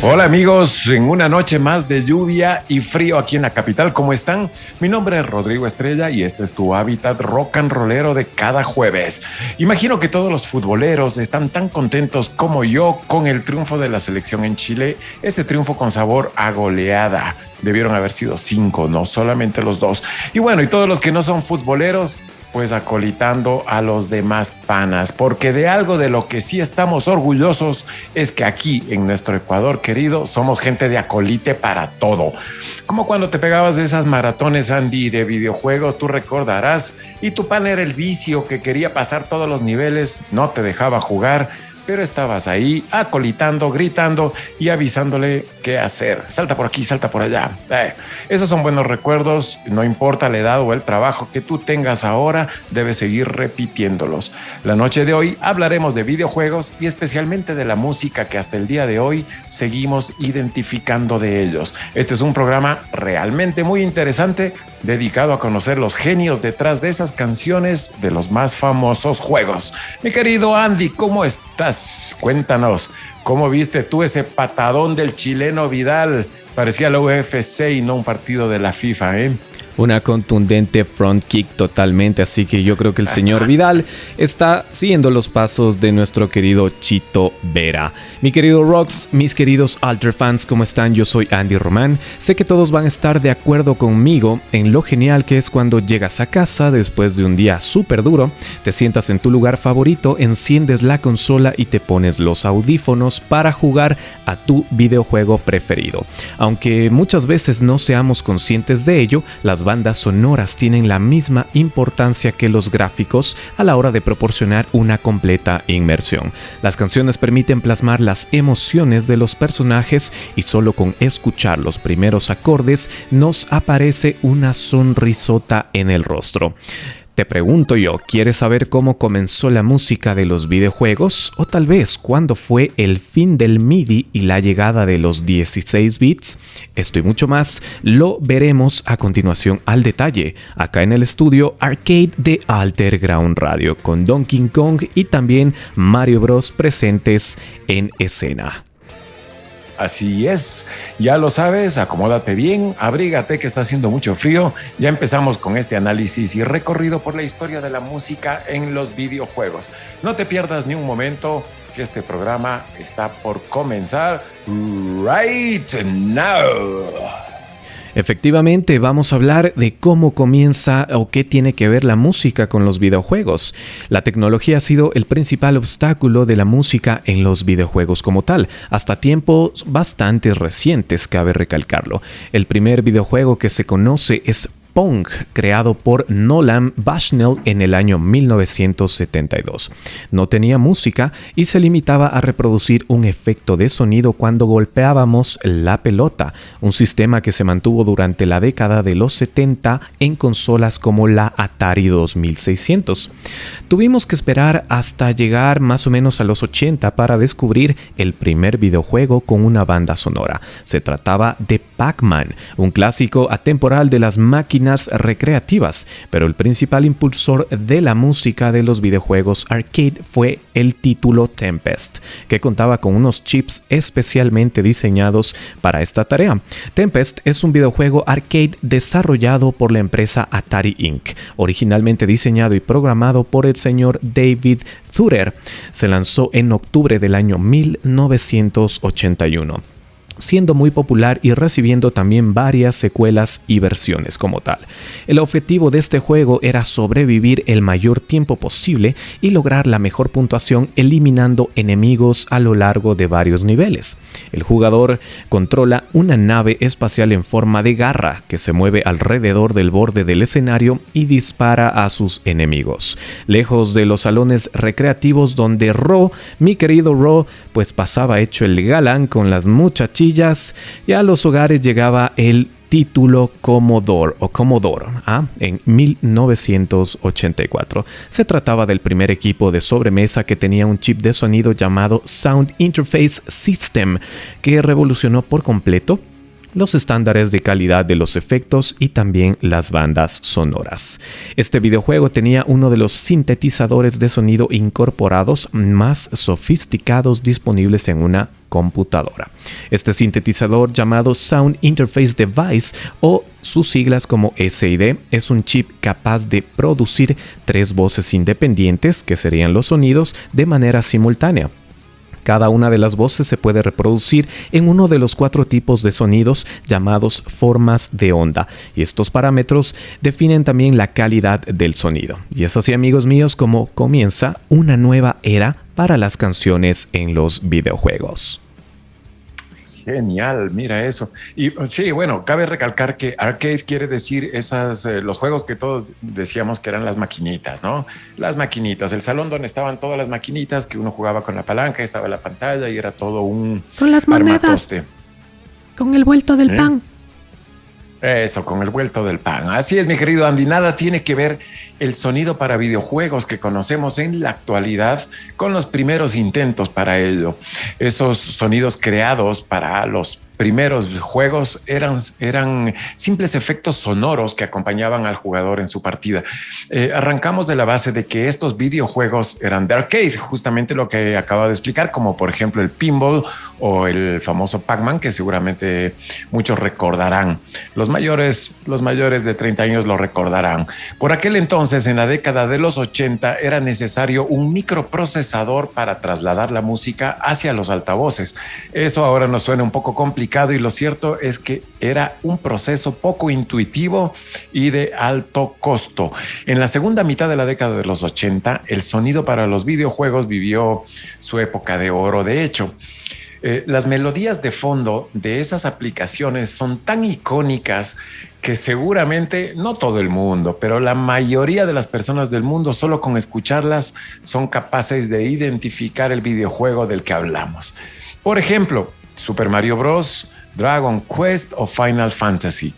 Hola amigos, en una noche más de lluvia y frío aquí en la capital, ¿cómo están? Mi nombre es Rodrigo Estrella y este es tu hábitat rock and rollero de cada jueves. Imagino que todos los futboleros están tan contentos como yo con el triunfo de la selección en Chile, este triunfo con sabor a goleada. Debieron haber sido 5, no solamente los 2. Y bueno, y todos los que no son futboleros, pues acolitando a los demás panas, porque de algo de lo que sí estamos orgullosos es que aquí en nuestro Ecuador querido somos gente de acolite para todo. Como cuando te pegabas de esas maratones, Andy, de videojuegos, tú recordarás, y tu pan era el vicio que quería pasar todos los niveles, no te dejaba jugar, pero estabas ahí acolitando, gritando y avisándole qué hacer. Salta por aquí, salta por allá. Esos son buenos recuerdos, no importa la edad o el trabajo que tú tengas ahora, debes seguir repitiéndolos. La noche de hoy hablaremos de videojuegos y especialmente de la música que hasta el día de hoy seguimos identificando de ellos. Este es un programa realmente muy interesante, dedicado a conocer los genios detrás de esas canciones de los más famosos juegos. Mi querido Andy, ¿cómo estás? Cuéntanos, ¿cómo viste tú ese patadón del chileno Vidal? Parecía la UFC y no un partido de la FIFA, ¿eh? Una contundente front kick totalmente, así que yo creo que el señor Vidal está siguiendo los pasos de nuestro querido Chito Vera. Mi querido Rox, mis queridos Alter fans, ¿cómo están? Yo soy Andy Román. Sé que todos van a estar de acuerdo conmigo en lo genial que es cuando llegas a casa después de un día súper duro, te sientas en tu lugar favorito, enciendes la consola y te pones los audífonos para jugar a tu videojuego preferido. Aunque muchas veces no seamos conscientes de ello, las bandas sonoras tienen la misma importancia que los gráficos a la hora de proporcionar una completa inmersión. Las canciones permiten plasmar las emociones de los personajes y solo con escuchar los primeros acordes nos aparece una sonrisota en el rostro. Te pregunto yo, ¿quieres saber cómo comenzó la música de los videojuegos? O tal vez cuándo fue el fin del MIDI y la llegada de los 16 bits. Esto y mucho más lo veremos a continuación al detalle, acá en el estudio Arcade de Alter Ground Radio, con Donkey Kong y también Mario Bros presentes en escena. Así es, ya lo sabes, acomódate bien, abrígate que está haciendo mucho frío. Ya empezamos con este análisis y recorrido por la historia de la música en los videojuegos. No te pierdas ni un momento, que este programa está por comenzar right now. Efectivamente, vamos a hablar de cómo comienza o qué tiene que ver la música con los videojuegos. La tecnología ha sido el principal obstáculo de la música en los videojuegos como tal, hasta tiempos bastante recientes, cabe recalcarlo. El primer videojuego que se conoce es Pong, creado por Nolan Bushnell en el año 1972. No tenía música y se limitaba a reproducir un efecto de sonido cuando golpeábamos la pelota, un sistema que se mantuvo durante la década de los 70 en consolas como la Atari 2600. Tuvimos que esperar hasta llegar más o menos a los 80 para descubrir el primer videojuego con una banda sonora. Se trataba de Pac-Man, un clásico atemporal de las máquinas recreativas, pero el principal impulsor de la música de los videojuegos arcade fue el título Tempest, que contaba con unos chips especialmente diseñados para esta tarea. Tempest es un videojuego arcade desarrollado por la empresa Atari Inc., originalmente diseñado y programado por el señor David Thurer. Se lanzó en octubre del año 1981. Siendo muy popular y recibiendo también varias secuelas y versiones como tal. El objetivo de este juego era sobrevivir el mayor tiempo posible y lograr la mejor puntuación eliminando enemigos a lo largo de varios niveles. El jugador controla una nave espacial en forma de garra que se mueve alrededor del borde del escenario y dispara a sus enemigos. Lejos de los salones recreativos donde Ro, mi querido Ro, pues pasaba hecho el galán con las muchachillas, y a los hogares llegaba el título Commodore en 1984. Se trataba del primer equipo de sobremesa que tenía un chip de sonido llamado Sound Interface System, que revolucionó por completo los estándares de calidad de los efectos y también las bandas sonoras. Este videojuego tenía uno de los sintetizadores de sonido incorporados más sofisticados disponibles en una computadora. Este sintetizador, llamado Sound Interface Device o sus siglas como SID, es un chip capaz de producir 3 voces independientes, que serían los sonidos, de manera simultánea. Cada una de las voces se puede reproducir en uno de los 4 tipos de sonidos llamados formas de onda, y estos parámetros definen también la calidad del sonido. Y es así, amigos míos, como comienza una nueva era para las canciones en los videojuegos. Genial, mira eso. Y sí, bueno, cabe recalcar que arcade quiere decir los juegos que todos decíamos que eran las maquinitas, ¿no? Las maquinitas, el salón donde estaban todas las maquinitas, que uno jugaba con la palanca, estaba la pantalla y era todo un con las monedas, armatoste. Con el vuelto del pan. Eso, con el vuelto del pan. Así es, mi querido Andy, nada tiene que ver el sonido para videojuegos que conocemos en la actualidad con los primeros intentos para ello. Esos sonidos creados para los primeros juegos eran simples efectos sonoros que acompañaban al jugador en su partida. Arrancamos de la base de que estos videojuegos eran de arcade, justamente lo que acabo de explicar, como por ejemplo el pinball o el famoso Pac-Man, que seguramente muchos recordarán. Los mayores de 30 años lo recordarán. Por aquel entonces, en la década de los 80, era necesario un microprocesador para trasladar la música hacia los altavoces. Eso ahora nos suena un poco complicado, y lo cierto es que era un proceso poco intuitivo y de alto costo. En la segunda mitad de la década de los 80, el sonido para los videojuegos vivió su época de oro. De hecho, las melodías de fondo de esas aplicaciones son tan icónicas que seguramente no todo el mundo, pero la mayoría de las personas del mundo, solo con escucharlas, son capaces de identificar el videojuego del que hablamos. Por ejemplo, Super Mario Bros., Dragon Quest o Final Fantasy.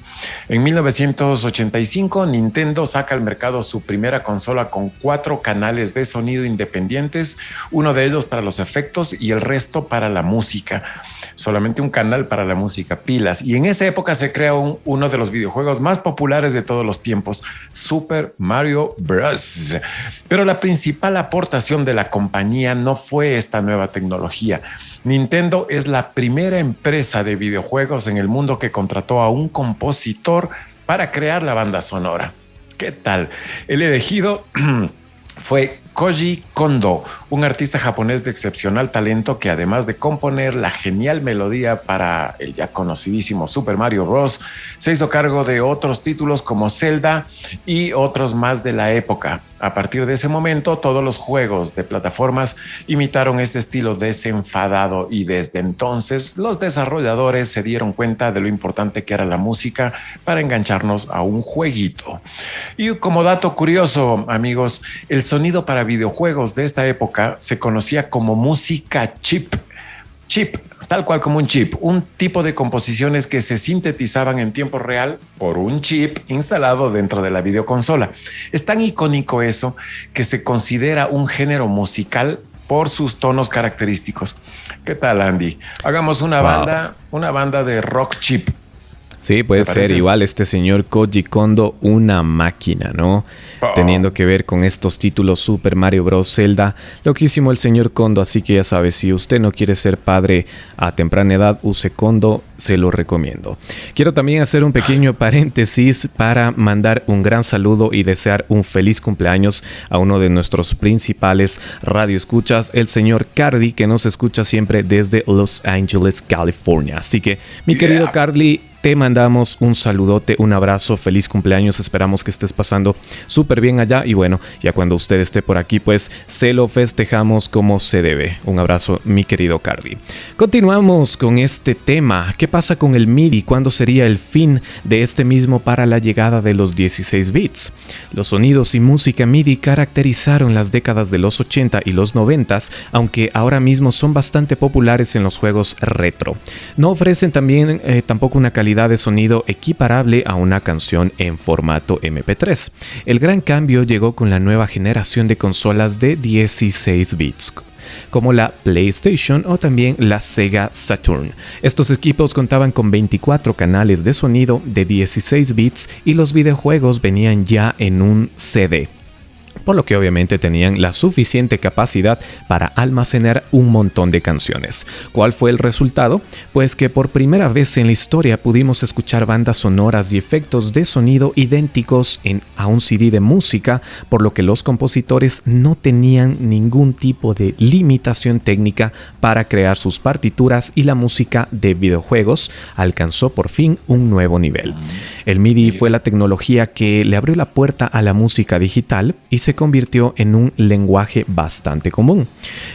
En 1985, Nintendo saca al mercado su primera consola con 4 canales de sonido independientes, uno de ellos para los efectos y el resto para la música. Solamente un canal para la música, pilas. Y en esa época se crea uno de los videojuegos más populares de todos los tiempos, Super Mario Bros. Pero la principal aportación de la compañía no fue esta nueva tecnología. Nintendo es la primera empresa de videojuegos en el mundo que contrató a un compositor para crear la banda sonora. ¿Qué tal? El elegido fue Koji Kondo, un artista japonés de excepcional talento que, además de componer la genial melodía para el ya conocidísimo Super Mario Bros., se hizo cargo de otros títulos como Zelda y otros más de la época. A partir de ese momento, todos los juegos de plataformas imitaron este estilo desenfadado, y desde entonces los desarrolladores se dieron cuenta de lo importante que era la música para engancharnos a un jueguito. Y como dato curioso, amigos, el sonido para videojuegos de esta época se conocía como música chip. Chip, tal cual como un chip, un tipo de composiciones que se sintetizaban en tiempo real por un chip instalado dentro de la videoconsola. Es tan icónico eso que se considera un género musical por sus tonos característicos. ¿Qué tal, Andy? Hagamos una banda de rock chip. Sí, puede ser igual este señor Koji Kondo, una máquina, ¿no? Teniendo que ver con estos títulos Super Mario Bros., Zelda, loquísimo el señor Kondo, así que ya sabe, si usted no quiere ser padre a temprana edad, use Kondo, se lo recomiendo. Quiero también hacer un pequeño paréntesis para mandar un gran saludo y desear un feliz cumpleaños a uno de nuestros principales radioescuchas, el señor Carly, que nos escucha siempre desde Los Ángeles, California. Así que, mi querido Carly, te mandamos un saludote, un abrazo, feliz cumpleaños, esperamos que estés pasando súper bien allá, y bueno, ya cuando usted esté por aquí, pues se lo festejamos como se debe. Un abrazo, mi querido Carly. Continuamos con este tema. ¿Qué pasa con el MIDI? ¿Cuándo sería el fin de este mismo para la llegada de los 16 bits? Los sonidos y música MIDI caracterizaron las décadas de los 80 y los 90, aunque ahora mismo son bastante populares en los juegos retro. No ofrecen tampoco una calidad calidad de sonido equiparable a una canción en formato MP3. El gran cambio llegó con la nueva generación de consolas de 16 bits, como la PlayStation o también la Sega Saturn. Estos equipos contaban con 24 canales de sonido de 16 bits y los videojuegos venían ya en un CD, por lo que obviamente tenían la suficiente capacidad para almacenar un montón de canciones. ¿Cuál fue el resultado? Pues que por primera vez en la historia pudimos escuchar bandas sonoras y efectos de sonido idénticos a un CD de música, por lo que los compositores no tenían ningún tipo de limitación técnica para crear sus partituras y la música de videojuegos alcanzó por fin un nuevo nivel. El MIDI fue la tecnología que le abrió la puerta a la música digital y se convirtió en un lenguaje bastante común.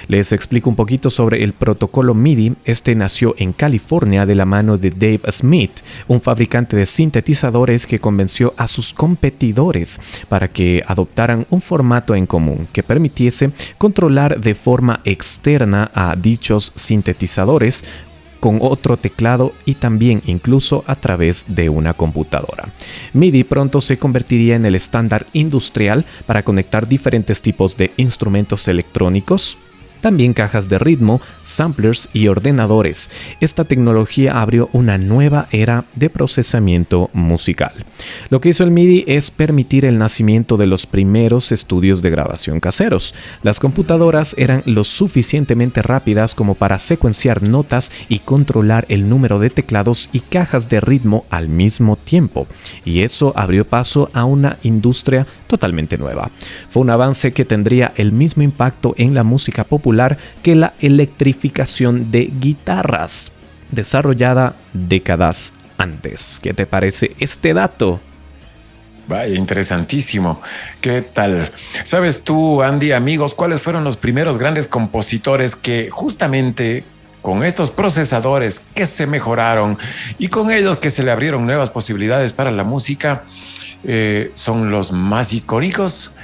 Les explico un poquito sobre el protocolo MIDI. Este nació en California de la mano de Dave Smith, un fabricante de sintetizadores que convenció a sus competidores para que adoptaran un formato en común que permitiese controlar de forma externa a dichos sintetizadores con otro teclado y también incluso a través de una computadora. MIDI pronto se convertiría en el estándar industrial para conectar diferentes tipos de instrumentos electrónicos, también cajas de ritmo, samplers y ordenadores. Esta tecnología abrió una nueva era de procesamiento musical. Lo que hizo el MIDI es permitir el nacimiento de los primeros estudios de grabación caseros. Las computadoras eran lo suficientemente rápidas como para secuenciar notas y controlar el número de teclados y cajas de ritmo al mismo tiempo, y eso abrió paso a una industria totalmente nueva. Fue un avance que tendría el mismo impacto en la música popular que la electrificación de guitarras, desarrollada décadas antes. ¿Qué te parece este dato? Vaya, interesantísimo. ¿Qué tal? ¿Sabes tú, Andy, amigos, cuáles fueron los primeros grandes compositores que justamente con estos procesadores que se mejoraron y con ellos que se le abrieron nuevas posibilidades para la música, son los más icónicos?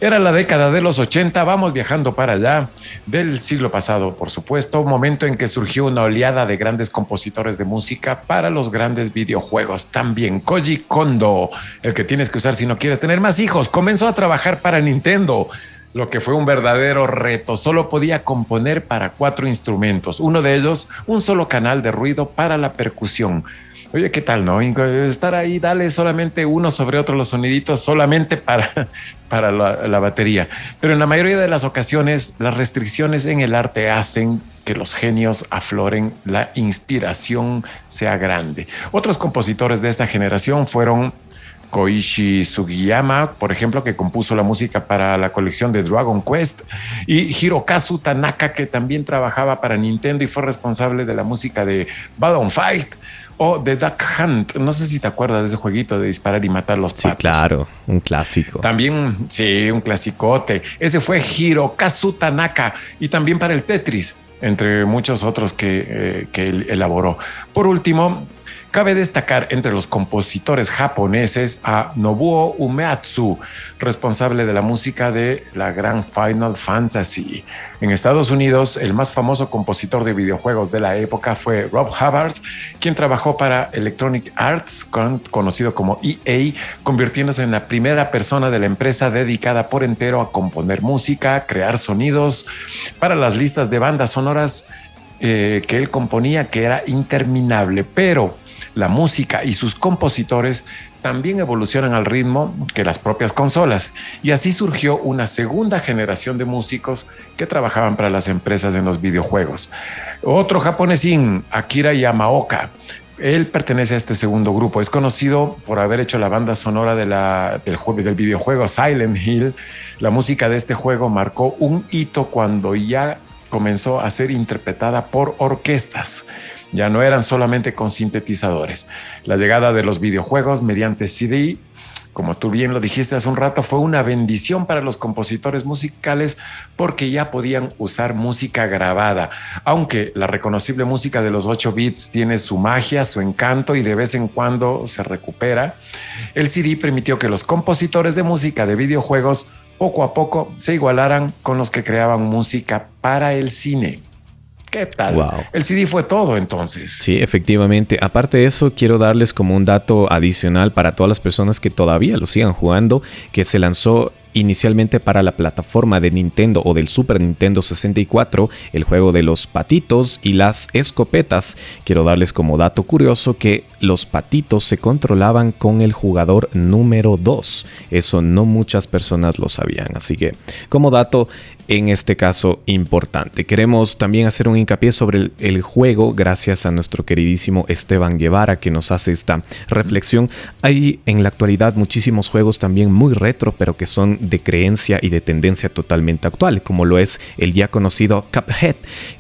Era la década de los 80, vamos viajando para allá, del siglo pasado, por supuesto, momento en que surgió una oleada de grandes compositores de música para los grandes videojuegos. También Koji Kondo, el que tienes que usar si no quieres tener más hijos, comenzó a trabajar para Nintendo, lo que fue un verdadero reto. Solo podía componer para 4 instrumentos, uno de ellos un solo canal de ruido para la percusión. Oye, ¿qué tal, no? Estar ahí, dale solamente uno sobre otro los soniditos solamente para la batería. Pero en la mayoría de las ocasiones, las restricciones en el arte hacen que los genios afloren, la inspiración sea grande. Otros compositores de esta generación fueron Koichi Sugiyama, por ejemplo, que compuso la música para la colección de Dragon Quest, y Hirokazu Tanaka, que también trabajaba para Nintendo y fue responsable de la música de Balloon Fight o de Duck Hunt. No sé si te acuerdas de ese jueguito de disparar y matar los patos. Sí, claro, un clásico. También, sí, un clasicote. Ese fue Hirokazu Tanaka, y también para el Tetris, entre muchos otros que él elaboró. Por último, cabe destacar entre los compositores japoneses a Nobuo Uematsu, responsable de la música de la gran Final Fantasy. En Estados Unidos, el más famoso compositor de videojuegos de la época fue Rob Hubbard, quien trabajó para Electronic Arts, conocido como EA, convirtiéndose en la primera persona de la empresa dedicada por entero a componer música, crear sonidos para las listas de bandas sonoras que él componía, que era interminable. Pero la música y sus compositores también evolucionan al ritmo que las propias consolas, y así surgió una segunda generación de músicos que trabajaban para las empresas en los videojuegos. Otro japonesín, Akira Yamaoka, él pertenece a este segundo grupo. Es conocido por haber hecho la banda sonora del videojuego Silent Hill. La música de este juego marcó un hito cuando ya comenzó a ser interpretada por orquestas. Ya no eran solamente con sintetizadores. La llegada de los videojuegos mediante CD, como tú bien lo dijiste hace un rato, fue una bendición para los compositores musicales porque ya podían usar música grabada. Aunque la reconocible música de los 8 bits tiene su magia, su encanto y de vez en cuando se recupera, el CD permitió que los compositores de música de videojuegos poco a poco se igualaran con los que creaban música para el cine. ¿Qué tal? Wow. El CD fue todo entonces. Sí, efectivamente. Aparte de eso, quiero darles como un dato adicional para todas las personas que todavía lo sigan jugando, que se lanzó inicialmente para la plataforma de Nintendo o del Super Nintendo 64, el juego de los patitos y las escopetas. Quiero darles como dato curioso que los patitos se controlaban con el jugador número 2. Eso no muchas personas lo sabían, así que como dato en este caso importante. Queremos también hacer un hincapié sobre el juego gracias a nuestro queridísimo Esteban Guevara que nos hace esta reflexión. Hay en la actualidad muchísimos juegos también muy retro, pero que son de creencia y de tendencia totalmente actual, como lo es el ya conocido Cuphead,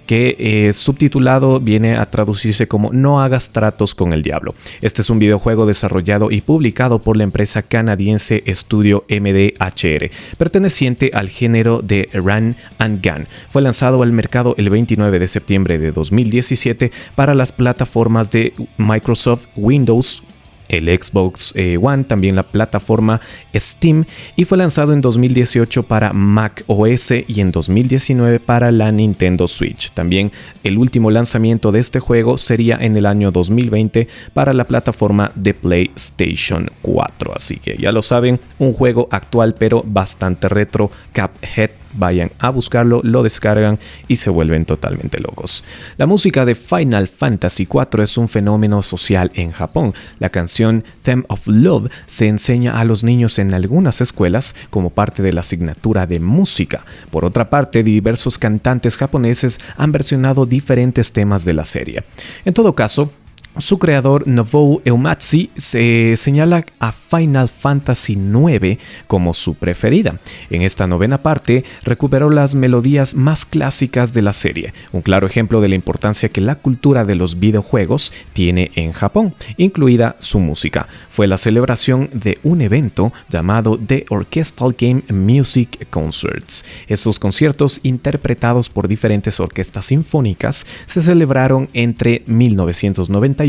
que subtitulado viene a traducirse como No hagas tratos con el diablo. Este es un videojuego desarrollado y publicado por la empresa canadiense Estudio MDHR, perteneciente al género de Run and Gun. Fue lanzado al mercado el 29 de septiembre de 2017 para las plataformas de Microsoft Windows, el Xbox One, también la plataforma Steam, y fue lanzado en 2018 para Mac OS y en 2019 para la Nintendo Switch. También el último lanzamiento de este juego sería en el año 2020 para la plataforma de PlayStation 4. Así que ya lo saben, un juego actual pero bastante retro, Cuphead. Vayan a buscarlo, lo descargan y se vuelven totalmente locos. La música de Final Fantasy IV es un fenómeno social en Japón. La canción Theme of Love se enseña a los niños en algunas escuelas como parte de la asignatura de música. Por otra parte, diversos cantantes japoneses han versionado diferentes temas de la serie. En todo caso, su creador Nobuo Uematsu se señala a Final Fantasy IX como su preferida. En esta novena parte recuperó las melodías más clásicas de la serie, un claro ejemplo de la importancia que la cultura de los videojuegos tiene en Japón, incluida su música. Fue la celebración de un evento llamado The Orchestral Game Music Concerts. Estos conciertos, interpretados por diferentes orquestas sinfónicas, se celebraron entre 1991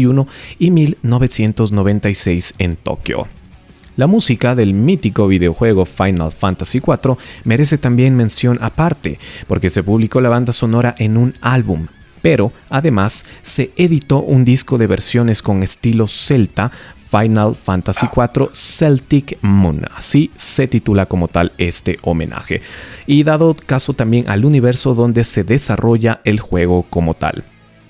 y 1996 en Tokio. La música del mítico videojuego Final Fantasy IV merece también mención aparte, porque se publicó la banda sonora en un álbum, pero además se editó un disco de versiones con estilo celta, Final Fantasy IV Celtic Moon, así se titula como tal este homenaje, y dado caso también al universo donde se desarrolla el juego como tal.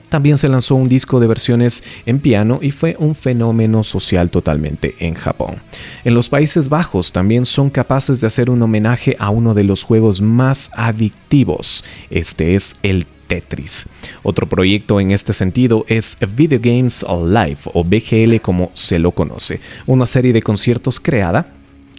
También se lanzó un disco de versiones en piano y fue un fenómeno social totalmente en Japón. En los Países Bajos también son capaces de hacer un homenaje a uno de los juegos más adictivos. Este es el Tetris. Otro proyecto en este sentido es Video Games Live, o VGL como se lo conoce, una serie de conciertos creada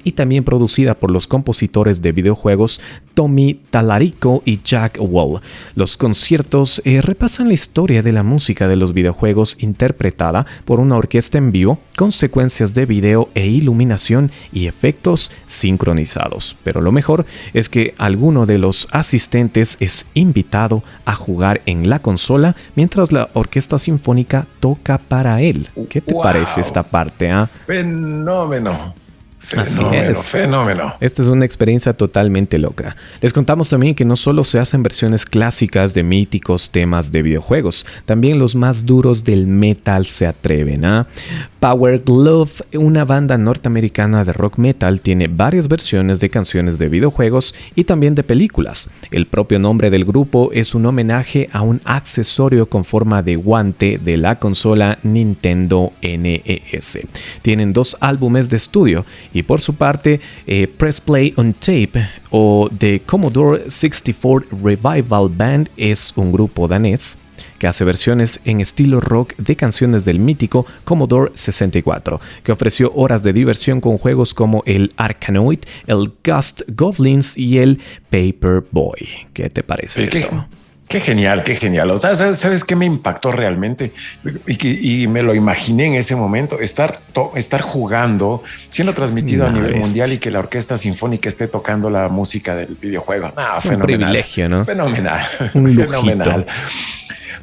y también producida por los compositores de videojuegos Tommy Tallarico y Jack Wall. Los conciertos repasan la historia de la música de los videojuegos interpretada por una orquesta en vivo con secuencias de video e iluminación y efectos sincronizados. Pero lo mejor es que alguno de los asistentes es invitado a jugar en la consola mientras la orquesta sinfónica toca para él. ¿Qué te parece esta parte? Fenómeno. Así es. Fenómeno. Esta es una experiencia totalmente loca. Les contamos también que no solo se hacen versiones clásicas de míticos temas de videojuegos, también los más duros del metal se atreven. Power Glove, una banda norteamericana de rock metal, tiene varias versiones de canciones de videojuegos y también de películas. El propio nombre del grupo es un homenaje a un accesorio con forma de guante de la consola Nintendo NES. Tienen 2 álbumes de estudio. Y por su parte, Press Play on Tape o The Commodore 64 Revival Band es un grupo danés que hace versiones en estilo rock de canciones del mítico Commodore 64, que ofreció horas de diversión con juegos como el Arkanoid, el Ghost Goblins y el Paperboy. ¿Qué te parece esto? Qué genial, qué genial. O sea, ¿sabes qué me impactó realmente? Y me lo imaginé en ese momento, estar jugando, siendo transmitido a nivel mundial y que la orquesta sinfónica esté tocando la música del videojuego. Es un privilegio, ¿no? Fenomenal. Un lujito. Fenomenal.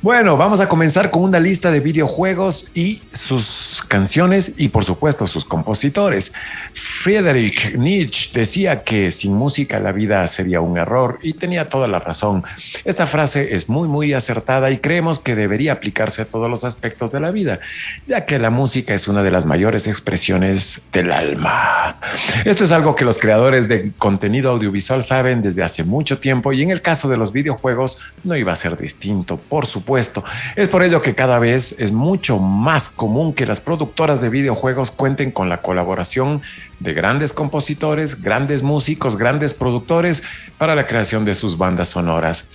Bueno, vamos a comenzar con una lista de videojuegos y sus canciones y por supuesto sus compositores. Friedrich Nietzsche decía que sin música la vida sería un error y tenía toda la razón. Esta frase es muy acertada y creemos que debería aplicarse a todos los aspectos de la vida, ya que la música es una de las mayores expresiones del alma. Esto es algo que los creadores de contenido audiovisual saben desde hace mucho tiempo y en el caso de los videojuegos no iba a ser distinto, por supuesto. Es por ello que cada vez es mucho más común que las productoras de videojuegos cuenten con la colaboración de grandes compositores, grandes músicos, grandes productores para la creación de sus bandas sonoras.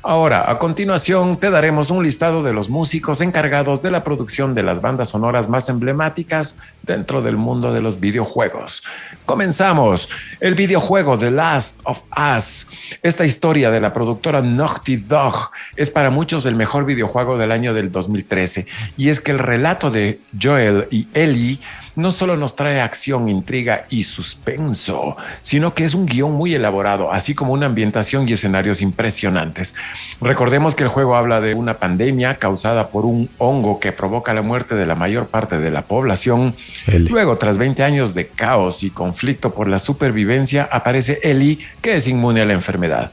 Ahora, a continuación, te daremos un listado de los músicos encargados de la producción de las bandas sonoras más emblemáticas dentro del mundo de los videojuegos. Comenzamos. El videojuego The Last of Us. Esta historia de la productora Naughty Dog es para muchos el mejor videojuego del año del 2013. Y es que el relato de Joel y Ellie no solo nos trae acción, intriga y suspenso, sino que es un guión muy elaborado, así como una ambientación y escenarios impresionantes. Recordemos que el juego habla de una pandemia causada por un hongo que provoca la muerte de la mayor parte de la población. Luego, tras 20 años de caos y conflicto por la supervivencia, aparece Ellie, que es inmune a la enfermedad.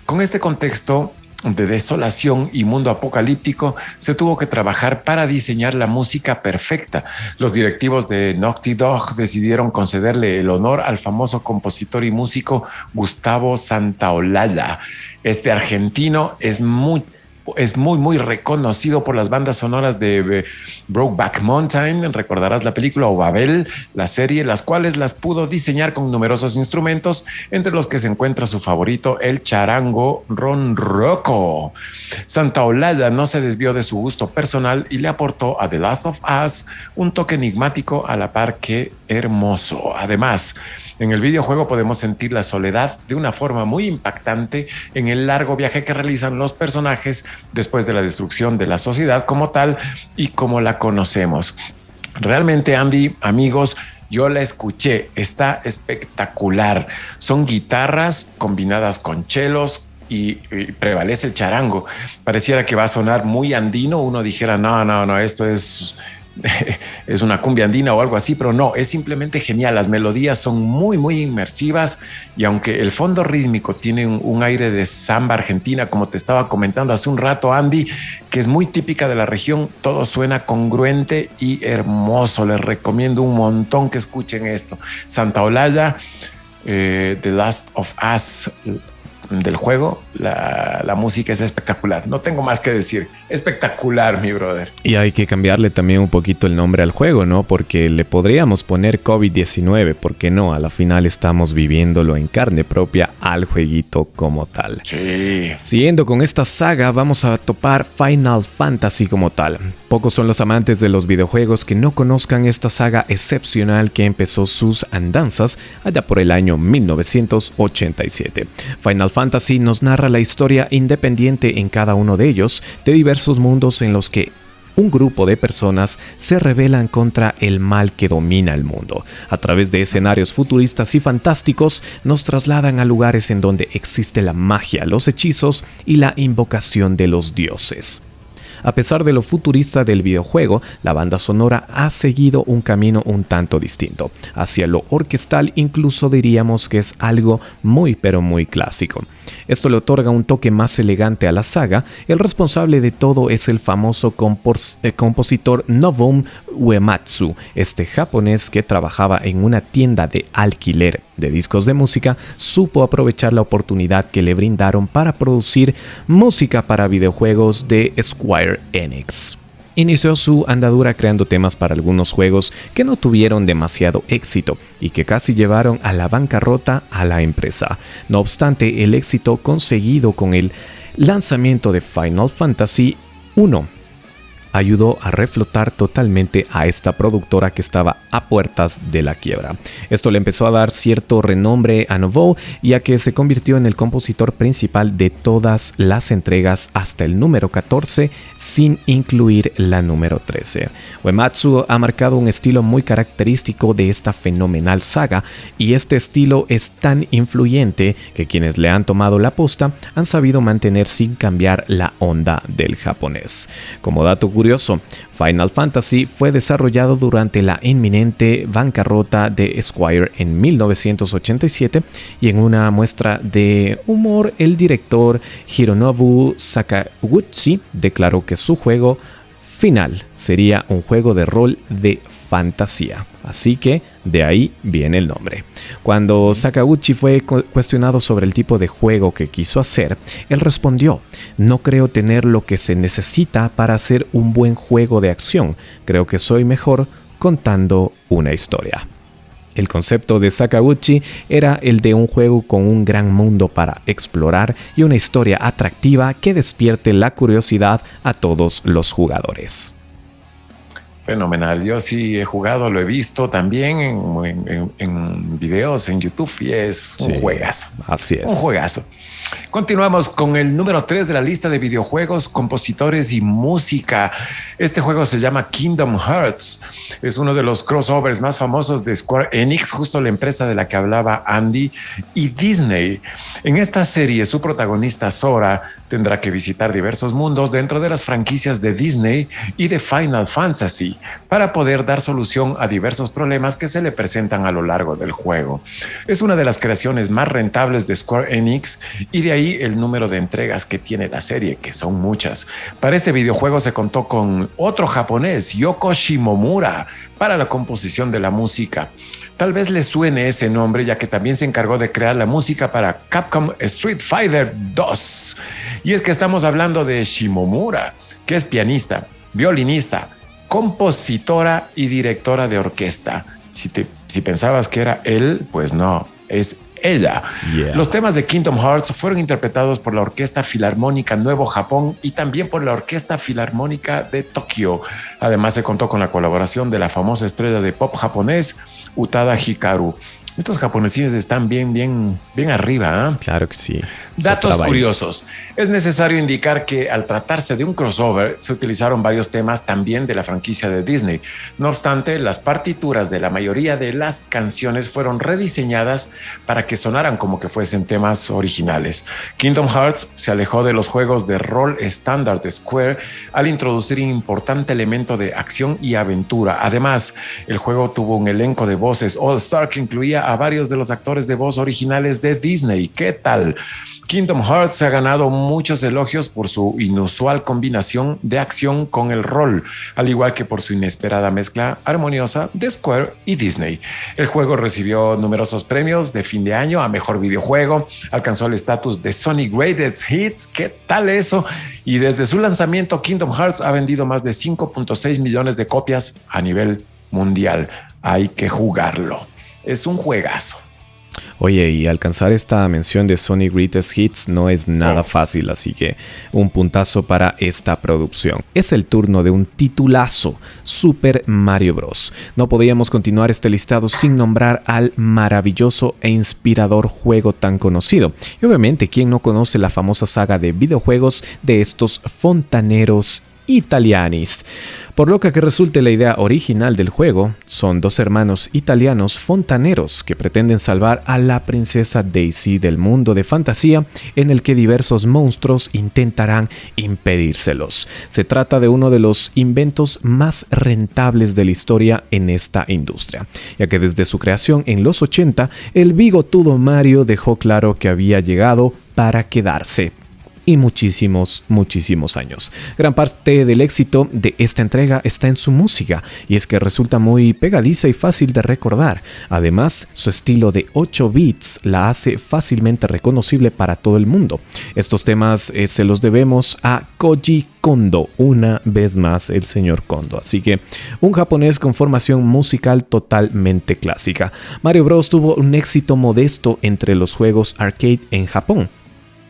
Con este contexto de desolación y mundo apocalíptico, se tuvo que trabajar para diseñar la música perfecta. Los directivos de Naughty Dog decidieron concederle el honor al famoso compositor y músico Gustavo Santaolalla. Este argentino es muy reconocido por las bandas sonoras de Brokeback Mountain, recordarás la película, o Babel, la serie, las cuales las pudo diseñar con numerosos instrumentos, entre los que se encuentra su favorito, el charango ronroco. Santaolalla no se desvió de su gusto personal y le aportó a The Last of Us un toque enigmático a la par que hermoso. Además, en el videojuego podemos sentir la soledad de una forma muy impactante en el largo viaje que realizan los personajes después de la destrucción de la sociedad como tal y como la conocemos. Realmente, Andy, amigos, yo la escuché, está espectacular. Son guitarras combinadas con chelos y prevalece el charango. Pareciera que va a sonar muy andino, uno dijera, no, esto es una cumbia andina o algo así, pero no, es simplemente genial. Las melodías son muy inmersivas y aunque el fondo rítmico tiene un aire de samba argentina, como te estaba comentando hace un rato, Andy, que es muy típica de la región, todo suena congruente y hermoso. Les recomiendo un montón que escuchen esto. Santaolalla, The Last of Us del juego, la música es espectacular. No tengo más que decir. Espectacular, mi brother. Y hay que cambiarle también un poquito el nombre al juego, ¿no? Porque le podríamos poner COVID-19, ¿por qué no? A la final estamos viviéndolo en carne propia al jueguito como tal. Sí. Siguiendo con esta saga, vamos a topar Final Fantasy como tal. Pocos son los amantes de los videojuegos que no conozcan esta saga excepcional que empezó sus andanzas allá por el año 1987. Final Fantasy nos narra la historia independiente en cada uno de ellos, de diversos mundos en los que un grupo de personas se rebelan contra el mal que domina el mundo. A través de escenarios futuristas y fantásticos, nos trasladan a lugares en donde existe la magia, los hechizos y la invocación de los dioses. A pesar de lo futurista del videojuego, la banda sonora ha seguido un camino un tanto distinto. Hacia lo orquestal, incluso diríamos que es algo muy clásico. Esto le otorga un toque más elegante a la saga. El responsable de todo es el famoso compositor Nobuo Uematsu, este japonés que trabajaba en una tienda de alquiler de discos de música, supo aprovechar la oportunidad que le brindaron para producir música para videojuegos de Square Enix. Inició su andadura creando temas para algunos juegos que no tuvieron demasiado éxito y que casi llevaron a la bancarrota a la empresa. No obstante, el éxito conseguido con el lanzamiento de Final Fantasy I ayudó a reflotar totalmente a esta productora que estaba a puertas de la quiebra. Esto le empezó a dar cierto renombre a Nobuo, ya que se convirtió en el compositor principal de todas las entregas hasta el número 14, sin incluir la número 13. Uematsu ha marcado un estilo muy característico de esta fenomenal saga, y este estilo es tan influyente que quienes le han tomado la posta han sabido mantener sin cambiar la onda del japonés. Como dato curioso, curioso, Final Fantasy fue desarrollado durante la inminente bancarrota de Square en 1987 y en una muestra de humor el director Hironobu Sakaguchi declaró que su juego final sería un juego de rol de fantasía. Así que de ahí viene el nombre. Cuando Sakaguchi fue cuestionado sobre el tipo de juego que quiso hacer, él respondió: "No creo tener lo que se necesita para hacer un buen juego de acción. Creo que soy mejor contando una historia". El concepto de Sakaguchi era el de un juego con un gran mundo para explorar y una historia atractiva que despierte la curiosidad a todos los jugadores. Fenomenal. Yo sí he jugado, lo he visto también en videos en YouTube y es un juegazo. Así es. Un juegazo. Continuamos con el número 3 de la lista de videojuegos, compositores y música. Este juego se llama Kingdom Hearts. Es uno de los crossovers más famosos de Square Enix, justo la empresa de la que hablaba Andy, y Disney. En esta serie, su protagonista Sora tendrá que visitar diversos mundos dentro de las franquicias de Disney y de Final Fantasy para poder dar solución a diversos problemas que se le presentan a lo largo del juego. Es una de las creaciones más rentables de Square Enix y de ahí el número de entregas que tiene la serie, que son muchas. Para este videojuego se contó con otro japonés, Yoko Shimomura, para la composición de la música. Tal vez le suene ese nombre, ya que también se encargó de crear la música para Capcom Street Fighter 2. Y es que estamos hablando de Shimomura, que es pianista, violinista, compositora y directora de orquesta. Si pensabas que era él, pues no, es ella. Yeah. Los temas de Kingdom Hearts fueron interpretados por la Orquesta Filarmónica Nuevo Japón y también por la Orquesta Filarmónica de Tokio. Además se contó con la colaboración de la famosa estrella de pop japonés Utada Hikaru. Estos japonesines están bien arriba, ¿eh? Claro que sí. Datos curiosos. Es necesario indicar que al tratarse de un crossover, se utilizaron varios temas también de la franquicia de Disney. No obstante, las partituras de la mayoría de las canciones fueron rediseñadas para que sonaran como que fuesen temas originales. Kingdom Hearts se alejó de los juegos de rol estándar de Square al introducir un importante elemento de acción y aventura. Además, el juego tuvo un elenco de voces all-star que incluía a varios de los actores de voz originales de Disney. ¿Qué tal? Kingdom Hearts ha ganado muchos elogios por su inusual combinación de acción con el rol, al igual que por su inesperada mezcla armoniosa de Square y Disney. El juego recibió numerosos premios de fin de año a mejor videojuego, alcanzó el estatus de Sony Greatest Hits. ¿Qué tal eso? Y desde su lanzamiento, Kingdom Hearts ha vendido más de 5.6 millones de copias a nivel mundial. Hay que jugarlo. Es un juegazo. Oye, y alcanzar esta mención de Sony Greatest Hits no es nada fácil, así que un puntazo para esta producción. Es el turno de un titulazo, Super Mario Bros. No podíamos continuar este listado sin nombrar al maravilloso e inspirador juego tan conocido. Y obviamente, ¿quién no conoce la famosa saga de videojuegos de estos fontaneros italianis? Por lo que resulte la idea original del juego, son dos hermanos italianos fontaneros que pretenden salvar a la princesa Daisy del mundo de fantasía en el que diversos monstruos intentarán impedírselos. Se trata de uno de los inventos más rentables de la historia en esta industria, ya que desde su creación en los 80, el bigotudo Mario dejó claro que había llegado para quedarse. Y muchísimos años. Gran parte del éxito de esta entrega está en su música, y es que resulta muy pegadiza y fácil de recordar. Además, su estilo de 8 bits la hace fácilmente reconocible para todo el mundo. Estos temas se los debemos a Koji Kondo, una vez más el señor Kondo. Así que un japonés con formación musical totalmente clásica. Mario Bros. Tuvo un éxito modesto entre los juegos arcade en Japón.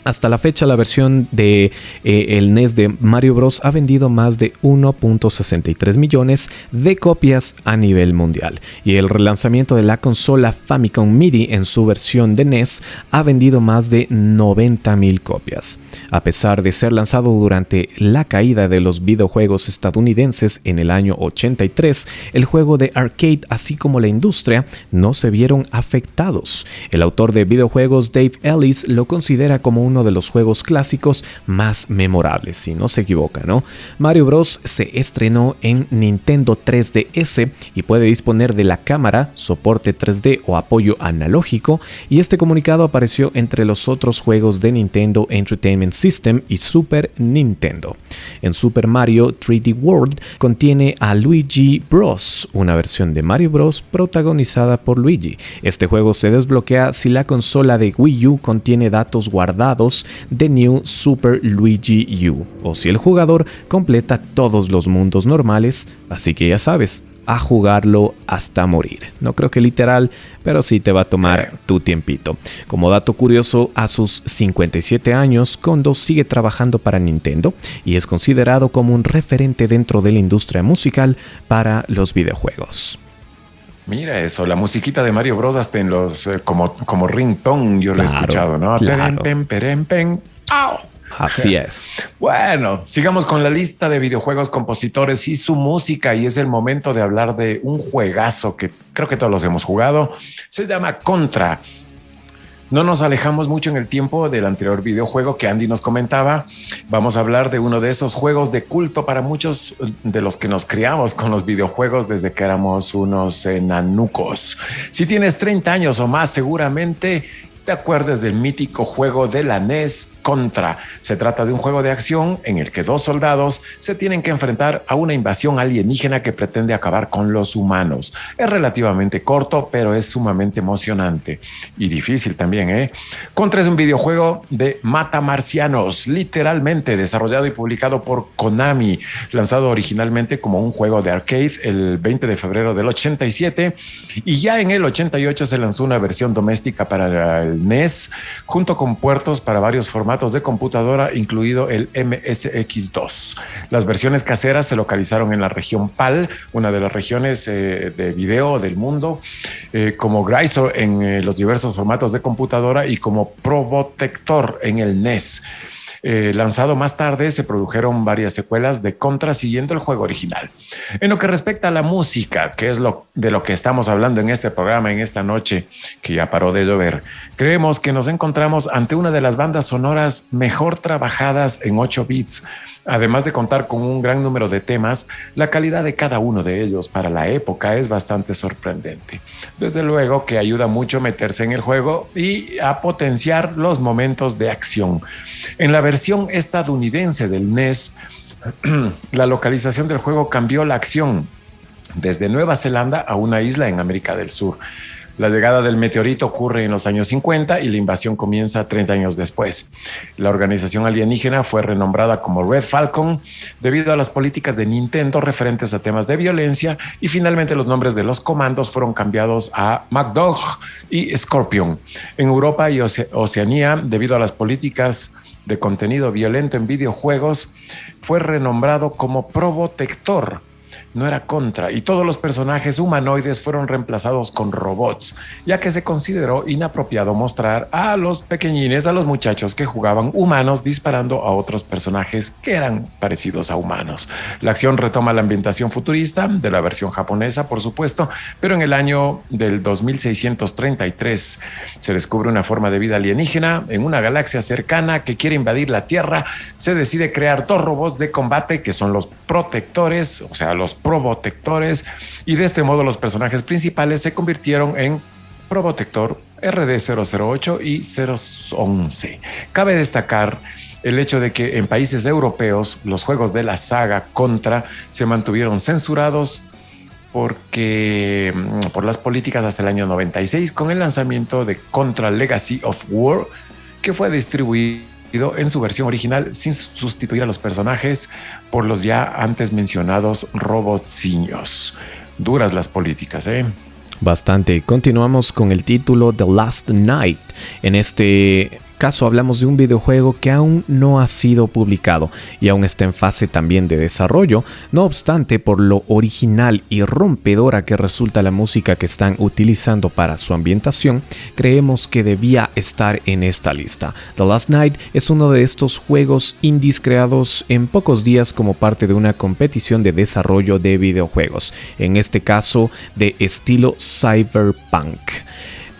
Hasta la fecha, la versión de el NES de Mario Bros. Ha vendido más de 1.63 millones de copias a nivel mundial. Y el relanzamiento de la consola Famicom MIDI en su versión de NES ha vendido más de 90,000 copias. A pesar de ser lanzado durante la caída de los videojuegos estadounidenses en el año 83, el juego de arcade, así como la industria, no se vieron afectados. El autor de videojuegos Dave Ellis lo considera como uno de los juegos clásicos más memorables, si no se equivoca, ¿no? Mario Bros. Se estrenó en Nintendo 3DS y puede disponer de la cámara, soporte 3D o apoyo analógico, y este comunicado apareció entre los otros juegos de Nintendo Entertainment System y Super Nintendo. En Super Mario 3D World contiene a Luigi Bros., una versión de Mario Bros. Protagonizada por Luigi. Este juego se desbloquea si la consola de Wii U contiene datos guardados de New Super Luigi U, o si el jugador completa todos los mundos normales, así que ya sabes, a jugarlo hasta morir. No creo que literal, pero sí te va a tomar tu tiempito. Como dato curioso, a sus 57 años, Kondo sigue trabajando para Nintendo y es considerado como un referente dentro de la industria musical para los videojuegos. Mira eso, la musiquita de Mario Bros. Hasta en los como ringtone yo lo he escuchado, ¿no? Claro. Peren, peren, pen, ¡au! Así es. Bueno, sigamos con la lista de videojuegos, compositores y su música, y es el momento de hablar de un juegazo que creo que todos los hemos jugado. Se llama Contra. No nos alejamos mucho en el tiempo del anterior videojuego que Andy nos comentaba. Vamos a hablar de uno de esos juegos de culto para muchos de los que nos criamos con los videojuegos desde que éramos unos nanucos. Si tienes 30 años o más, seguramente te acuerdas del mítico juego de la NES, Contra. Se trata de un juego de acción en el que dos soldados se tienen que enfrentar a una invasión alienígena que pretende acabar con los humanos. Es relativamente corto, pero es sumamente emocionante y difícil también, ¿eh? Contra es un videojuego de matamarcianos, literalmente desarrollado y publicado por Konami, lanzado originalmente como un juego de arcade el 20 de febrero del 87, y ya en el 88 se lanzó una versión doméstica para el NES, junto con puertos para varios formatos de computadora, incluido el MSX2. Las versiones caseras se localizaron en la región PAL, una de las regiones de video del mundo, como Grisor en los diversos formatos de computadora y como Probotector en el NES. Lanzado más tarde, se produjeron varias secuelas de Contra siguiendo el juego original. En lo que respecta a la música, que es de lo que estamos hablando en este programa, en esta noche que ya paró de llover, creemos que nos encontramos ante una de las bandas sonoras mejor trabajadas en 8 bits. Además de contar con un gran número de temas, la calidad de cada uno de ellos para la época es bastante sorprendente. Desde luego que ayuda mucho a meterse en el juego y a potenciar los momentos de acción. En la versión estadounidense del NES, la localización del juego cambió la acción desde Nueva Zelanda a una isla en América del Sur. La llegada del meteorito ocurre en los años 50 y la invasión comienza 30 años después. La organización alienígena fue renombrada como Red Falcon debido a las políticas de Nintendo referentes a temas de violencia, y finalmente los nombres de los comandos fueron cambiados a MacDog y Scorpion. En Europa y Oceanía, debido a las políticas de contenido violento en videojuegos, fue renombrado como Probotector. No era Contra, y todos los personajes humanoides fueron reemplazados con robots, ya que se consideró inapropiado mostrar a los pequeñines, a los muchachos que jugaban humanos disparando a otros personajes que eran parecidos a humanos. La acción retoma la ambientación futurista de la versión japonesa, por supuesto, pero en el año del 2633 se descubre una forma de vida alienígena en una galaxia cercana que quiere invadir la Tierra. Se decide crear dos robots de combate que son los protectores, o sea, los probotectores, y de este modo los personajes principales se convirtieron en Probotector, RD-008 y 011. Cabe destacar el hecho de que en países europeos los juegos de la saga Contra se mantuvieron censurados por las políticas hasta el año 96, con el lanzamiento de Contra Legacy of War, que fue distribuido en su versión original sin sustituir a los personajes por los ya antes mencionados robotciños. Duras las políticas, ¿eh? Bastante. Continuamos con el título The Last Night. En este caso hablamos de un videojuego que aún no ha sido publicado y aún está en fase también de desarrollo. No obstante, por lo original y rompedora que resulta la música que están utilizando para su ambientación, creemos que debía estar en esta lista. The Last Night es uno de estos juegos indies creados en pocos días como parte de una competición de desarrollo de videojuegos, en este caso de estilo cyberpunk.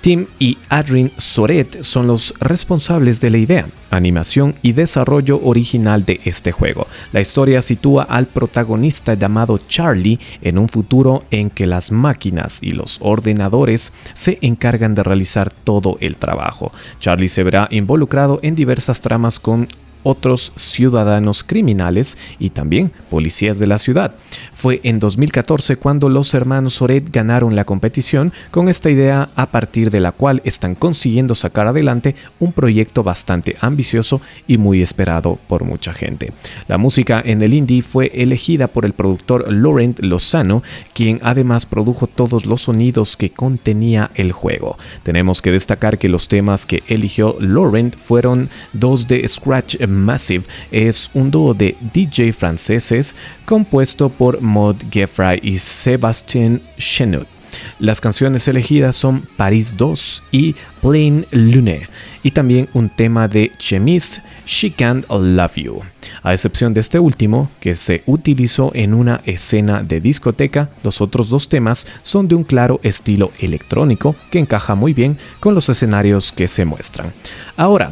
Tim y Adrien Soret son los responsables de la idea, animación y desarrollo original de este juego. La historia sitúa al protagonista llamado Charlie en un futuro en que las máquinas y los ordenadores se encargan de realizar todo el trabajo. Charlie se verá involucrado en diversas tramas con otros ciudadanos criminales y también policías de la ciudad. Fue en 2014 cuando los hermanos Soret ganaron la competición con esta idea, a partir de la cual están consiguiendo sacar adelante un proyecto bastante ambicioso y muy esperado por mucha gente. La música en el indie fue elegida por el productor Laurent Lozano, quien además produjo todos los sonidos que contenía el juego. Tenemos que destacar que los temas que eligió Laurent fueron dos de Scratch Massive, es un dúo de DJ franceses compuesto por Maud Geffray y Sébastien Chenut. Las canciones elegidas son Paris 2 y Plain Lune, y también un tema de Chemise, She Can't Love You. A excepción de este último, que se utilizó en una escena de discoteca, los otros dos temas son de un claro estilo electrónico que encaja muy bien con los escenarios que se muestran. Ahora,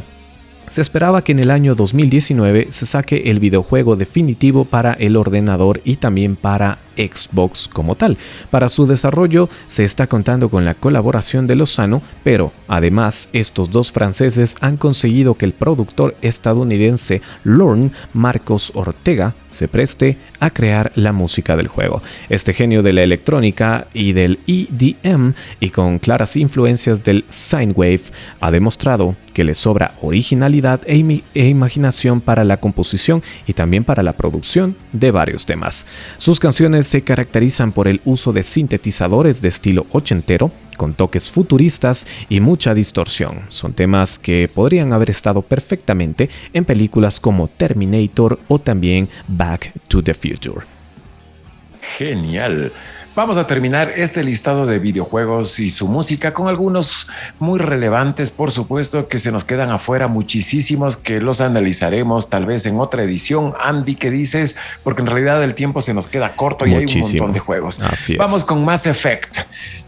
se esperaba que en el año 2019 se saque el videojuego definitivo para el ordenador y también para Xbox como tal. Para su desarrollo se está contando con la colaboración de Lozano, pero además estos dos franceses han conseguido que el productor estadounidense Lorne Marcos Ortega se preste a crear la música del juego. Este genio de la electrónica y del EDM, y con claras influencias del Synthwave, ha demostrado que le sobra originalidad e imaginación para la composición y también para la producción de varios temas. Sus canciones se caracterizan por el uso de sintetizadores de estilo ochentero, con toques futuristas y mucha distorsión. Son temas que podrían haber estado perfectamente en películas como Terminator o también Back to the Future. Genial. Vamos a terminar este listado de videojuegos y su música con algunos muy relevantes, por supuesto, que se nos quedan afuera, muchísimos que los analizaremos tal vez en otra edición. Andy, ¿qué dices? Porque en realidad el tiempo se nos queda corto y hay un montón de juegos. Así es. Vamos con Mass Effect.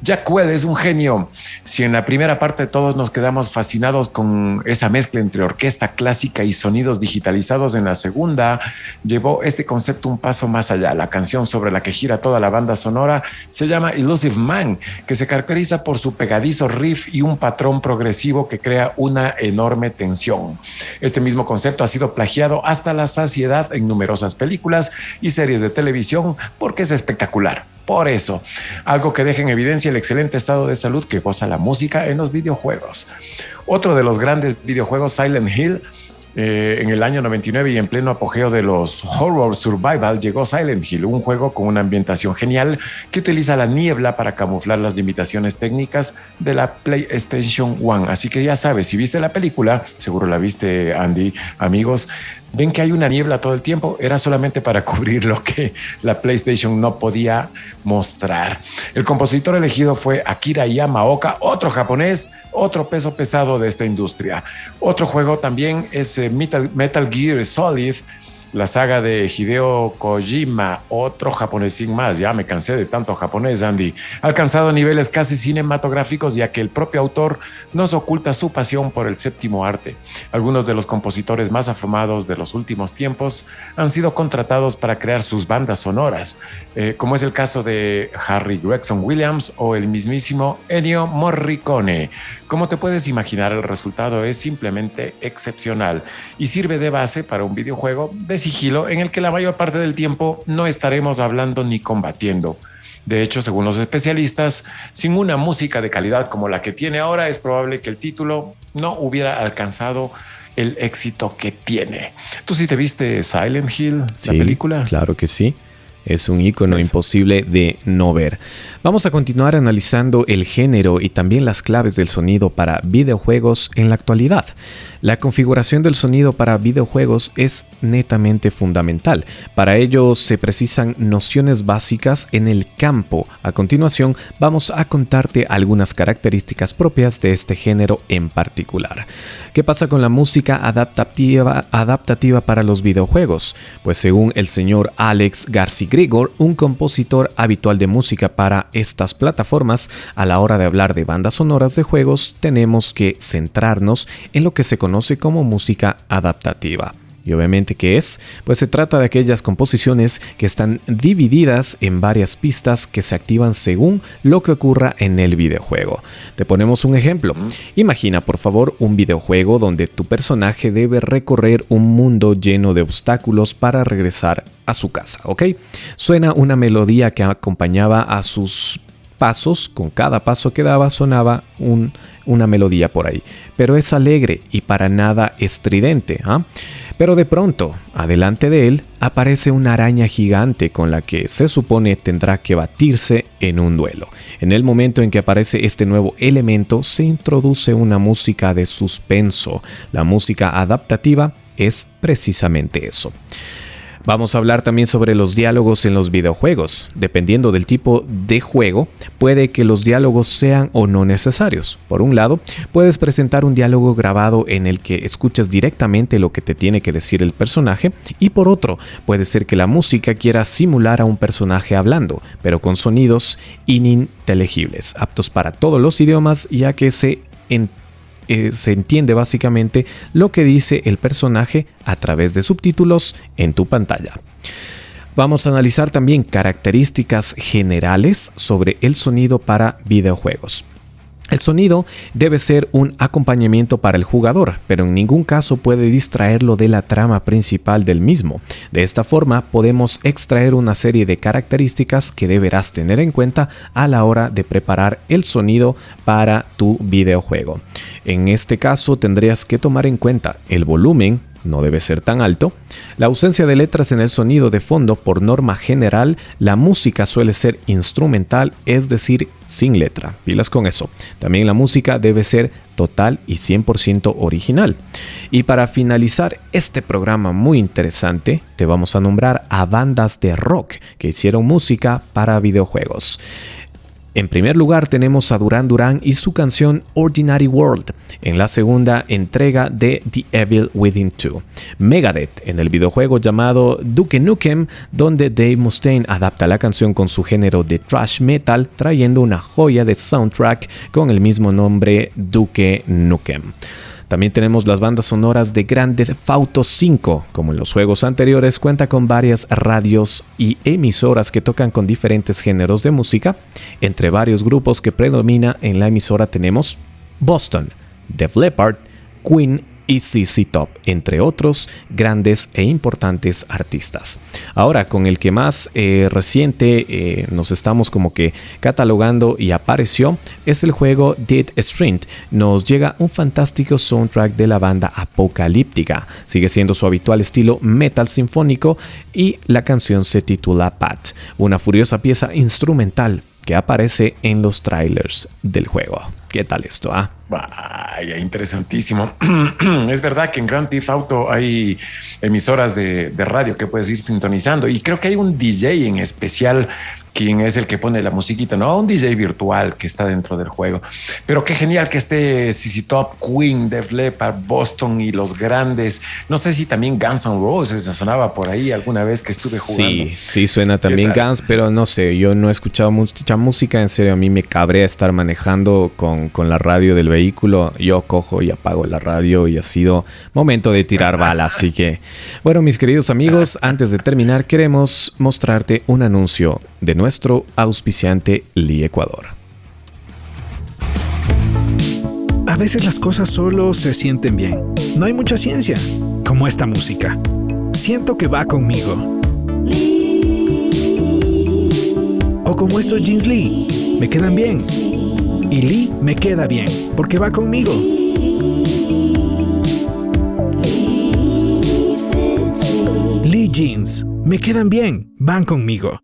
Jack Webb es un genio. Si en la primera parte todos nos quedamos fascinados con esa mezcla entre orquesta clásica y sonidos digitalizados, en la segunda llevó este concepto un paso más allá. La canción sobre la que gira toda la banda sonora se llama Illusive Man, que se caracteriza por su pegadizo riff y un patrón progresivo que crea una enorme tensión. Este mismo concepto ha sido plagiado hasta la saciedad en numerosas películas y series de televisión porque es espectacular. Por eso, algo que deja en evidencia el excelente estado de salud que goza la música en los videojuegos. Otro de los grandes videojuegos, Silent Hill, en el año 99 y en pleno apogeo de los Horror Survival, llegó Silent Hill, un juego con una ambientación genial que utiliza la niebla para camuflar las limitaciones técnicas de la PlayStation 1. Así que ya sabes, si viste la película, seguro la viste, Andy, amigos, ven que hay una niebla todo el tiempo, era solamente para cubrir lo que la PlayStation no podía mostrar. El compositor elegido fue Akira Yamaoka, otro japonés, otro peso pesado de esta industria. Otro juego también es Metal Gear Solid, la saga de Hideo Kojima, otro japonesín más. Ya me cansé de tanto japonés, Andy. Ha alcanzado niveles casi cinematográficos, ya que el propio autor nos oculta su pasión por el séptimo arte. Algunos de los compositores más afamados de los últimos tiempos han sido contratados para crear sus bandas sonoras, como es el caso de Harry Gregson Williams o el mismísimo Ennio Morricone. Como te puedes imaginar, el resultado es simplemente excepcional y sirve de base para un videojuego de sigilo en el que la mayor parte del tiempo no estaremos hablando ni combatiendo. De hecho, según los especialistas, sin una música de calidad como la que tiene ahora, es probable que el título no hubiera alcanzado el éxito que tiene. ¿Tú sí te viste Silent Hill, la película? Claro que sí. Es un icono imposible de no ver. Vamos a continuar analizando el género y también las claves del sonido para videojuegos en la actualidad. La configuración del sonido para videojuegos es netamente fundamental. Para ello se precisan nociones básicas en el campo. A continuación vamos a contarte algunas características propias de este género en particular. ¿Qué pasa con la música adaptativa para los videojuegos? Pues según el señor Alex García Grigor, un compositor habitual de música para estas plataformas. A la hora de hablar de bandas sonoras de juegos, tenemos que centrarnos en lo que se conoce como música adaptativa. Y obviamente, ¿qué es? Pues se trata de aquellas composiciones que están divididas en varias pistas que se activan según lo que ocurra en el videojuego. Te ponemos un ejemplo. Imagina, por favor, un videojuego donde tu personaje debe recorrer un mundo lleno de obstáculos para regresar a su casa, ¿ok? Suena una melodía que acompañaba a sus pasos. Con cada paso que daba sonaba una melodía por ahí, pero es alegre y para nada estridente, ¿ah? Pero de pronto, adelante de él, aparece una araña gigante con la que se supone tendrá que batirse en un duelo. En el momento en que aparece este nuevo elemento, se introduce una música de suspenso. La música adaptativa es precisamente eso. Vamos a hablar también sobre los diálogos en los videojuegos. Dependiendo del tipo de juego, puede que los diálogos sean o no necesarios. Por un lado, puedes presentar un diálogo grabado en el que escuchas directamente lo que te tiene que decir el personaje, y por otro, puede ser que la música quiera simular a un personaje hablando, pero con sonidos ininteligibles, aptos para todos los idiomas, ya que se entiende básicamente lo que dice el personaje a través de subtítulos en tu pantalla. Vamos a analizar también características generales sobre el sonido para videojuegos. El sonido debe ser un acompañamiento para el jugador, pero en ningún caso puede distraerlo de la trama principal del mismo. De esta forma, podemos extraer una serie de características que deberás tener en cuenta a la hora de preparar el sonido para tu videojuego. En este caso, tendrías que tomar en cuenta el volumen. No debe ser tan alto. La ausencia de letras en el sonido de fondo. Por norma general, la música suele ser instrumental, es decir, sin letra. Pilas con eso. También la música debe ser total y 100% original. Y para finalizar este programa muy interesante, te vamos a nombrar a bandas de rock que hicieron música para videojuegos. En primer lugar tenemos a Duran Duran y su canción Ordinary World en la segunda entrega de The Evil Within 2. Megadeth en el videojuego llamado Duke Nukem, donde Dave Mustaine adapta la canción con su género de thrash metal, trayendo una joya de soundtrack con el mismo nombre, Duke Nukem. También tenemos las bandas sonoras de Grand Theft Auto 5. Como en los juegos anteriores, cuenta con varias radios y emisoras que tocan con diferentes géneros de música. Entre varios grupos que predomina en la emisora tenemos Boston, Def Leppard, Queen y ZZ Top, entre otros grandes e importantes artistas. Ahora, con el que más reciente nos estamos como que catalogando y apareció, es el juego Dead Stranding. Nos llega un fantástico soundtrack de la banda Apocalíptica. Sigue siendo su habitual estilo metal sinfónico y la canción se titula Pat, una furiosa pieza instrumental que aparece en los trailers del juego. ¿Qué tal esto? Vaya, interesantísimo. Es verdad que en Grand Theft Auto hay emisoras de radio que puedes ir sintonizando, y creo que hay un DJ en especial quien es el que pone la musiquita, ¿no? Un DJ virtual que está dentro del juego. Pero qué genial que esté ZZ Top, Queen, Def Leppard, Boston y los grandes. No sé si también Guns N' Roses me sonaba por ahí alguna vez que estuve jugando. Sí, suena también Guns, pero no sé, yo no he escuchado mucha música. En serio, a mí me cabrea estar manejando con la radio del vehículo. Yo cojo y apago la radio y ha sido momento de tirar balas. Así que, bueno, mis queridos amigos, antes de terminar, queremos mostrarte un anuncio de nuestro auspiciante Lee Ecuador. A veces las cosas solo se sienten bien. No hay mucha ciencia, como esta música. Siento que va conmigo. O como estos jeans Lee, me quedan bien. Y Lee me queda bien, porque va conmigo. Lee Jeans, me quedan bien, van conmigo.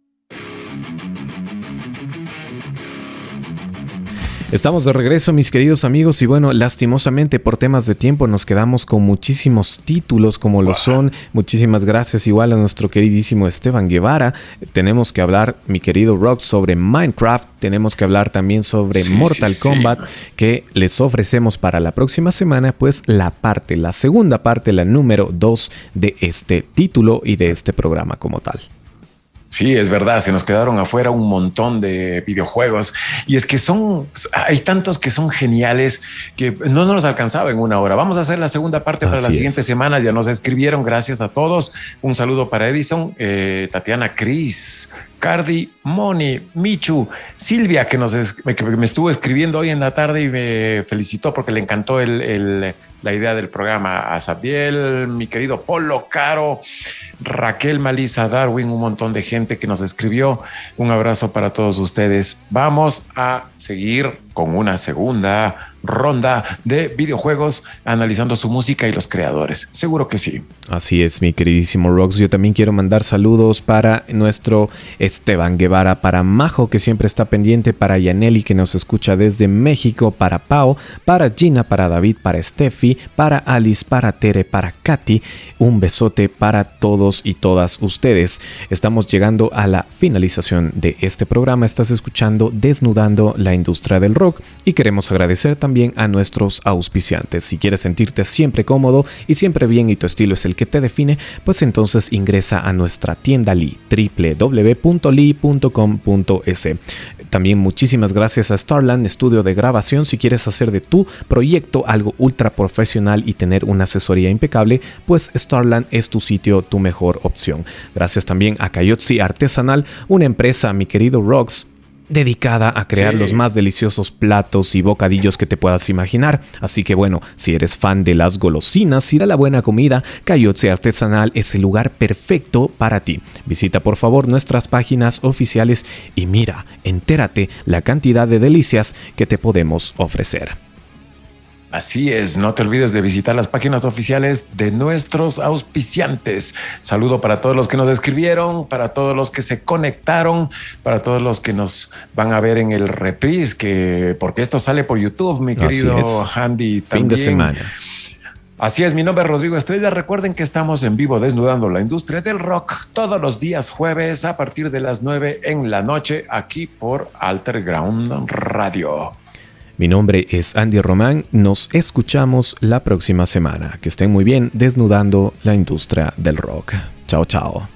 Estamos de regreso, mis queridos amigos, y bueno, lastimosamente por temas de tiempo nos quedamos con muchísimos títulos como lo son. Muchísimas gracias igual a nuestro queridísimo Esteban Guevara. Tenemos que hablar, mi querido Rock, sobre Minecraft. Tenemos que hablar también sobre Mortal Kombat, que les ofrecemos para la próxima semana, pues la segunda parte, la número 2 de este título y de este programa como tal. Sí, es verdad, se nos quedaron afuera un montón de videojuegos y es que hay tantos que son geniales que no nos alcanzaba en una hora. Vamos a hacer la segunda parte para la siguiente semana, ya nos escribieron, gracias a todos. Un saludo para Edison, Tatiana, Cris, Cardi, Moni, Michu, Silvia, que me estuvo escribiendo hoy en la tarde y me felicitó porque le encantó la idea del programa. A Sabdiel, mi querido Polo, Caro, Raquel, Malisa, Darwin, un montón de gente que nos escribió. Un abrazo para todos ustedes. Vamos a seguir con una segunda ronda de videojuegos, analizando su música y los creadores. Seguro que sí. Así es, mi queridísimo Rox. Yo también quiero mandar saludos para nuestro Esteban Guevara, para Majo, que siempre está pendiente, para Yaneli, que nos escucha desde México, para Pau, para Gina, para David, para Steffi, para Alice, para Tere, para Katy. Un besote para todos y todas ustedes. Estamos llegando a la finalización de este programa. Estás escuchando Desnudando la Industria del Rock y queremos agradecer también a nuestros auspiciantes. Si quieres sentirte siempre cómodo y siempre bien y tu estilo es el que te define, pues entonces ingresa a nuestra tienda Lee, www.lee.com.es. También muchísimas gracias a Starland, estudio de grabación. Si quieres hacer de tu proyecto algo ultra profesional y tener una asesoría impecable, pues Starland es tu sitio, tu mejor opción. Gracias también a Cayotzi Artesanal, una empresa, mi querido Rox, dedicada a crear los más deliciosos platos y bocadillos que te puedas imaginar. Así que bueno, si eres fan de las golosinas y de la buena comida, Cayotzi Artesanal es el lugar perfecto para ti. Visita por favor nuestras páginas oficiales y mira, entérate la cantidad de delicias que te podemos ofrecer. Así es, no te olvides de visitar las páginas oficiales de nuestros auspiciantes. Saludo para todos los que nos escribieron, para todos los que se conectaron, para todos los que nos van a ver en el reprise, porque esto sale por YouTube, mi querido Andy. Fin de semana. Así es, mi nombre es Rodrigo Estrella. Recuerden que estamos en vivo desnudando la industria del rock todos los días jueves a partir de las 9 en la noche aquí por Alterground Radio. Mi nombre es Andy Román, nos escuchamos la próxima semana. Que estén muy bien desnudando la industria del rock. Chao, chao.